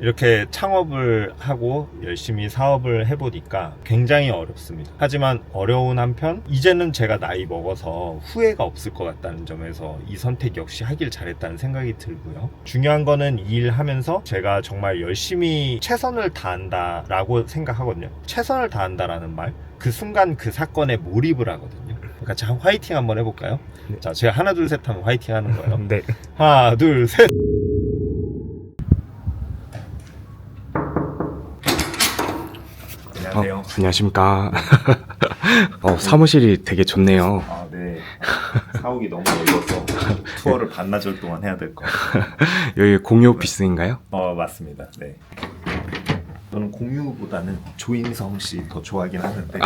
이렇게 창업을 하고 열심히 사업을 해보니까 굉장히 어렵습니다. 하지만 어려운 한편 이제는 제가 나이 먹어서 후회가 없을 것 같다는 점에서 이 선택 역시 하길 잘했다는 생각이 들고요. 중요한 거는 이 일 하면서 제가 정말 열심히 최선을 다한다 라고 생각하거든요. 최선을 다한다라는 말, 그 순간 그 사건에 몰입을 하거든요. 그러니까 자, 화이팅 한번 해볼까요? 네. 자, 제가 하나 둘 셋 하면 화이팅 하는 거예요. 네. 하나 둘 셋. 안녕하세요. 안녕하십니까. 사무실이 되게 좋네요. 아, 네. 사옥이 너무 넓어서 투어를 반나절 동안 해야 될 것 같아요. 여기 공유 오피스인가요? 맞습니다. 네. 저는 공유보다는 조인성 씨 더 좋아하긴 하는데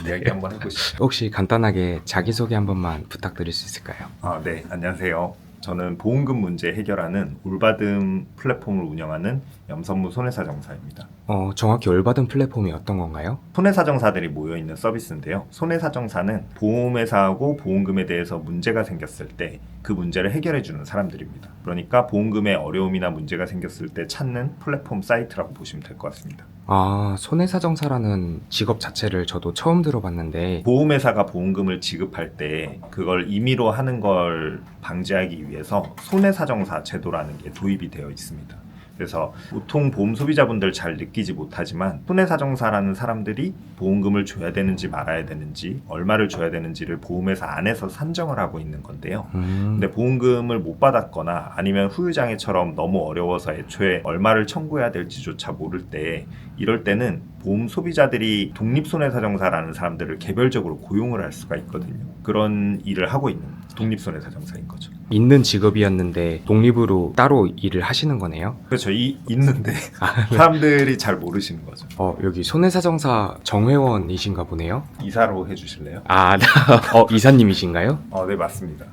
이야기 한번 해보시죠. 혹시 간단하게 자기소개 한 번만 부탁드릴 수 있을까요? 네. 안녕하세요. 저는 보험금 문제 해결하는 올바듬 플랫폼을 운영하는 염선무 손해사정사입니다. 정확히 올바른 플랫폼이 어떤 건가요? 손해사정사들이 모여있는 서비스인데요. 손해사정사는 보험회사하고 보험금에 대해서 문제가 생겼을 때 그 문제를 해결해주는 사람들입니다. 그러니까 보험금에 어려움이나 문제가 생겼을 때 찾는 플랫폼 사이트라고 보시면 될 것 같습니다. 손해사정사라는 직업 자체를 저도 처음 들어봤는데 보험회사가 보험금을 지급할 때 그걸 임의로 하는 걸 방지하기 위해서 손해사정사 제도라는 게 도입이 되어 있습니다. 그래서 보통 보험 소비자분들 잘 느끼지 못하지만 손해사정사라는 사람들이 보험금을 줘야 되는지 말아야 되는지 얼마를 줘야 되는지를 보험회사 안에서 산정을 하고 있는 건데요. 근데 보험금을 못 받았거나 아니면 후유장애처럼 너무 어려워서 애초에 얼마를 청구해야 될지조차 모를 때 이럴 때는 보험 소비자들이 독립손해사정사라는 사람들을 개별적으로 고용을 할 수가 있거든요. 그런 일을 하고 있는 독립손해사정사인 거죠. 있는 직업이었는데 독립으로 따로 일을 하시는 거네요? 그렇죠. 있는데 사람들이 잘 모르시는 거죠. 여기 손해사정사 정회원이신가 보네요? 이사로 해주실래요? 이사님이신가요? 네, 맞습니다.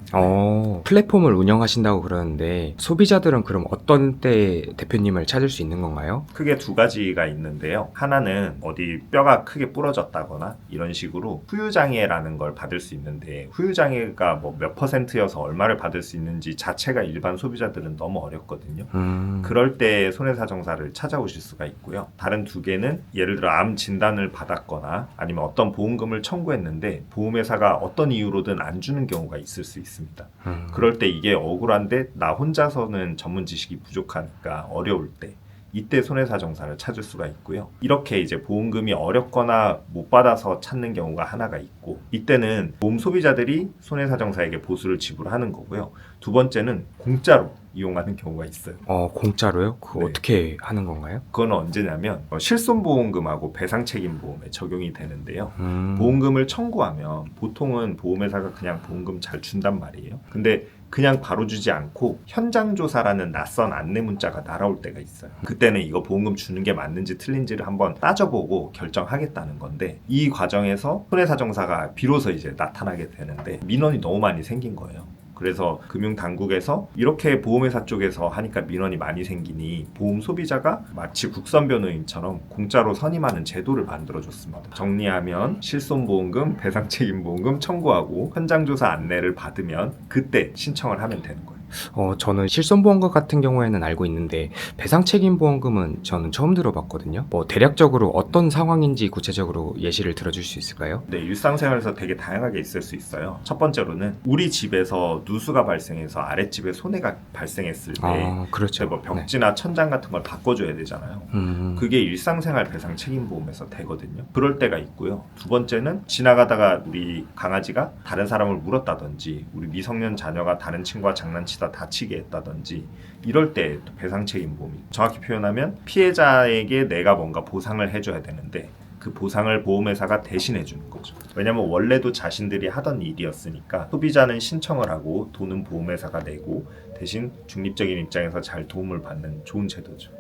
플랫폼을 운영하신다고 그러는데 소비자들은 그럼 어떤 때 대표님을 찾을 수 있는 건가요? 크게 두 가지가 있는데요. 하나는 어디 뼈가 크게 부러졌다거나 이런 식으로 후유장애라는 걸 받을 수 있는데 후유장애가 뭐 몇 %여서 얼마를 받을 수 있는지 자체가 일반 소비자들은 너무 어렵거든요. 그럴 때 손해사정사를 찾아오실 수가 있고요. 다른 두 개는 예를 들어 암 진단을 받았거나 아니면 어떤 보험금을 청구했는데 보험회사가 어떤 이유로든 안 주는 경우가 있을 수 있습니다. 그럴 때 이게 억울한데 나 혼자서는 전문 지식이 부족하니까 어려울 때 이때 손해사정사를 찾을 수가 있고요. 이렇게 이제 보험금이 어렵거나 못 받아서 찾는 경우가 하나가 있고 이때는 보험 소비자들이 손해사정사에게 보수를 지불하는 거고요. 두 번째는 공짜로 이용하는 경우가 있어요. 공짜로요? 그거 네. 어떻게 하는 건가요? 그건 언제냐면 실손보험금하고 배상책임보험에 적용이 되는데요. 보험금을 청구하면 보통은 보험회사가 그냥 보험금 잘 준단 말이에요. 근데 그냥 바로 주지 않고 현장조사라는 낯선 안내 문자가 날아올 때가 있어요. 그때는 이거 보험금 주는 게 맞는지 틀린지를 한번 따져보고 결정하겠다는 건데 이 과정에서 손해사정사가 비로소 이제 나타나게 되는데 민원이 너무 많이 생긴 거예요. 그래서 금융당국에서 이렇게 보험회사 쪽에서 하니까 민원이 많이 생기니 보험 소비자가 마치 국선변호인처럼 공짜로 선임하는 제도를 만들어줬습니다. 정리하면 실손보험금, 배상책임보험금 청구하고 현장조사 안내를 받으면 그때 신청을 하면 되는 거예요. 저는 실손보험금 같은 경우에는 알고 있는데 배상책임보험금은 저는 처음 들어봤거든요. 대략적으로 어떤 상황인지 구체적으로 예시를 들어줄 수 있을까요? 네, 일상생활에서 되게 다양하게 있을 수 있어요. 첫 번째로는 우리 집에서 누수가 발생해서 아랫집에 손해가 발생했을 때 그렇죠. 뭐 벽지나 천장 같은 걸 바꿔줘야 되잖아요. 그게 일상생활 배상책임보험에서 되거든요. 그럴 때가 있고요. 두 번째는 지나가다가 우리 강아지가 다른 사람을 물었다든지 우리 미성년 자녀가 다른 친구와 장난치다 다치게 했다든지 이럴 때 배상책임보험이 정확히 표현하면 피해자에게 내가 뭔가 보상을 해줘야 되는데 그 보상을 보험회사가 대신해 주는 거죠. 왜냐면 원래도 자신들이 하던 일이었으니까 소비자는 신청을 하고 돈은 보험회사가 내고 대신 중립적인 입장에서 잘 도움을 받는 좋은 제도죠.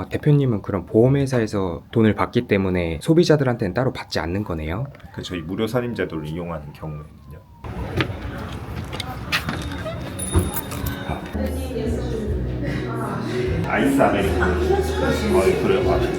대표님은 그럼 보험회사에서 돈을 받기 때문에 소비자들한테는 따로 받지 않는 거네요? 그렇죠. 이 무료 선임 제도를 이용하는 경우에는요. 아이스 아메리카노. 그래요.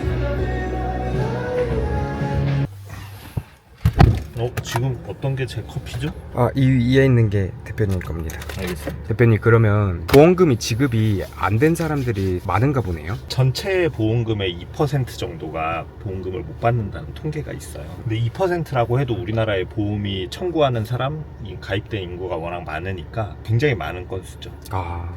지금 어떤 게 제 커피죠? 이 위에 있는 게 대표님 겁니다. 알겠습니다. 대표님, 그러면 보험금이 지급이 안 된 사람들이 많은가 보네요. 전체 보험금의 2% 정도가 보험금을 못 받는다는 통계가 있어요. 근데 2%라고 해도 우리나라에 보험이 청구하는 사람, 가입된 인구가 워낙 많으니까 굉장히 많은 건수죠.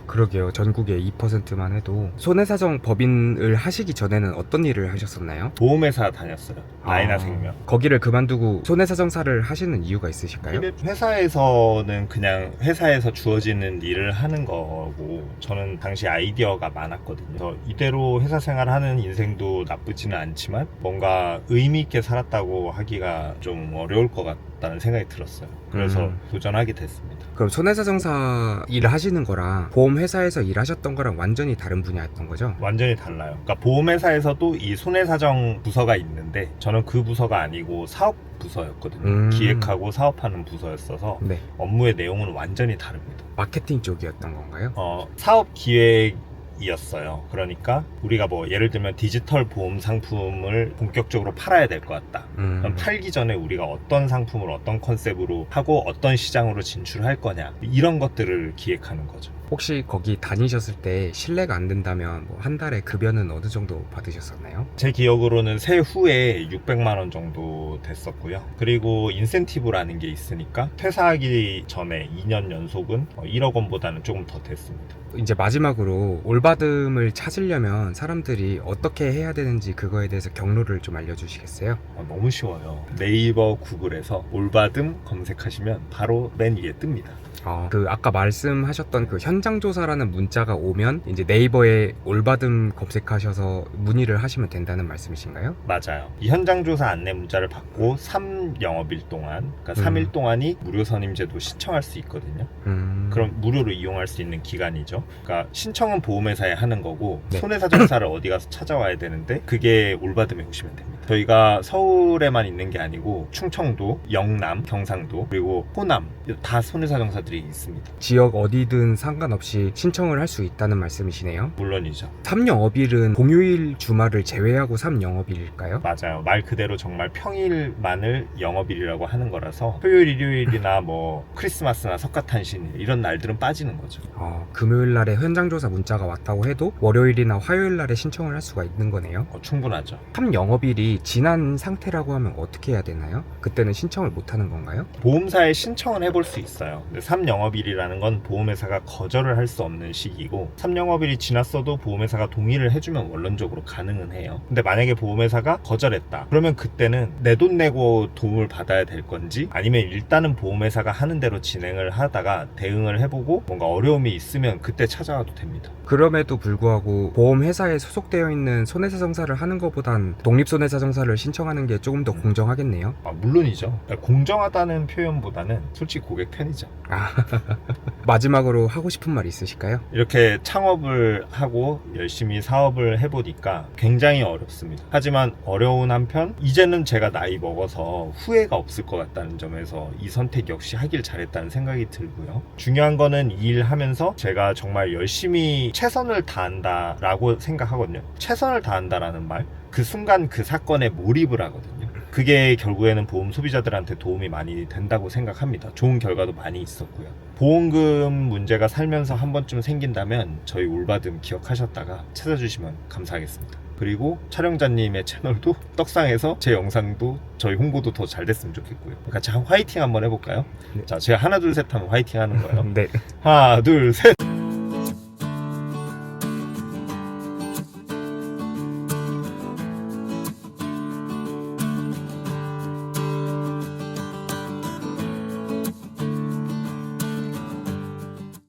그러게요. 전국의 2%만 해도. 손해사정 법인을 하시기 전에는 어떤 일을 하셨었나요? 보험회사 다녔어요. 라이나 생명. 거기를 그만두고 손해사정사를 하시는 이유가 있으실까요? 이게 회사에서는 그냥 회사에서 주어지는 일을 하는 거고, 저는 당시 아이디어가 많았거든요. 그래서 이대로 회사 생활하는 인생도 나쁘지는 않지만 뭔가 의미 있게 살았다고 하기가 좀 어려울 것 같다는 생각이 들었어요. 그래서 도전하게 됐습니다. 그럼 손해사정사 일을 하시는 거랑 보험회사에서 일하셨던 거랑 완전히 다른 분야였던 거죠? 완전히 달라요. 그러니까 보험회사에서도 이 손해사정 부서가 있는데 저는 그 부서가 아니고 사업 부서였거든요. 기획하고 사업하는 부서였어서 네. 업무의 내용은 완전히 다릅니다. 마케팅 쪽이었던 건가요? 사업 기획이었어요. 그러니까 우리가 뭐 예를 들면 디지털 보험 상품을 본격적으로 팔아야 될 것 같다. 그럼 팔기 전에 우리가 어떤 상품을 어떤 컨셉으로 하고 어떤 시장으로 진출할 거냐, 이런 것들을 기획하는 거죠. 혹시 거기 다니셨을 때 실례가 안 된다면 뭐 한 달에 급여는 어느 정도 받으셨었나요? 제 기억으로는 세후에 600만 원 정도 됐었고요. 그리고 인센티브라는 게 있으니까 퇴사하기 전에 2년 연속은 1억 원보다는 조금 더 됐습니다. 이제 마지막으로 올바듬을 찾으려면 사람들이 어떻게 해야 되는지 그거에 대해서 경로를 좀 알려주시겠어요? 너무 쉬워요. 네이버, 구글에서 올바듬 검색하시면 바로 맨 위에 뜹니다. 아까 말씀하셨던 그 현장조사라는 문자가 오면 이제 네이버에 올바듬 검색하셔서 문의를 하시면 된다는 말씀이신가요? 맞아요. 이 현장조사 안내 문자를 받고 3영업일 동안, 그러니까 3일 동안이 무료 선임제도 신청할 수 있거든요. 그럼 무료로 이용할 수 있는 기간이죠. 그러니까 신청은 보험회사에 하는 거고, 네. 손해사정사를 어디 가서 찾아와야 되는데 그게 올바듬에 오시면 됩니다. 저희가 서울에만 있는 게 아니고 충청도, 영남, 경상도, 그리고 호남 다 손해사정사들이 있습니다. 지역 어디든 상관없이 신청을 할 수 있다는 말씀이시네요. 물론이죠. 3영업일은 공휴일 주말을 제외하고 3영업일일까요? 맞아요. 말 그대로 정말 평일만을 영업일이라고 하는 거라서 토요일, 일요일이나 뭐 크리스마스나 석가탄신 이런 날들은 빠지는 거죠. 금요일 날에 현장조사 문자가 왔다고 해도 월요일이나 화요일 날에 신청을 할 수가 있는 거네요. 충분하죠. 3영업일이 지난 상태라고 하면 어떻게 해야 되나요? 그때는 신청을 못 하는 건가요? 보험사에 신청은 해볼 수 있어요. 근데 3영업일이라는 건 보험회사가 거절을 할 수 없는 시기고, 3영업일이 지났어도 보험회사가 동의를 해주면 원론적으로 가능은 해요. 근데 만약에 보험회사가 거절했다, 그러면 그때는 내 돈 내고 도움을 받아야 될 건지, 아니면 일단은 보험회사가 하는 대로 진행을 하다가 대응을 해보고 뭔가 어려움이 있으면 그때 찾아와도 됩니다. 그럼에도 불구하고 보험회사에 소속되어 있는 손해사정사를 하는 것보단 독립손해사정사를 신청하는 게 조금 더 공정하겠네요. 물론이죠. 공정하다는 표현보다는 솔직히 고객 편이죠. 마지막으로 하고 싶은 말 있으실까요? 이렇게 창업을 하고 열심히 사업을 해보니까 굉장히 어렵습니다. 하지만 어려운 한편 이제는 제가 나이 먹어서 후회가 없을 것 같다는 점에서 이 선택 역시 하길 잘했다는 생각이 들고요. 중요한 거는 이 일 하면서 제가 정말 열심히 최선을 다한다라고 생각하거든요. 최선을 다한다라는 말, 그 순간 그 사건에 몰입을 하거든요. 그게 결국에는 보험 소비자들한테 도움이 많이 된다고 생각합니다. 좋은 결과도 많이 있었고요. 보험금 문제가 살면서 한 번쯤 생긴다면 저희 올바듬 기억하셨다가 찾아주시면 감사하겠습니다. 그리고 촬영자님의 채널도 떡상해서 제 영상도 저희 홍보도 더 잘 됐으면 좋겠고요. 같이 화이팅 한번 해볼까요? 네. 자, 제가 하나 둘 셋 하면 화이팅 하는 거예요. 네. 하나 둘 셋.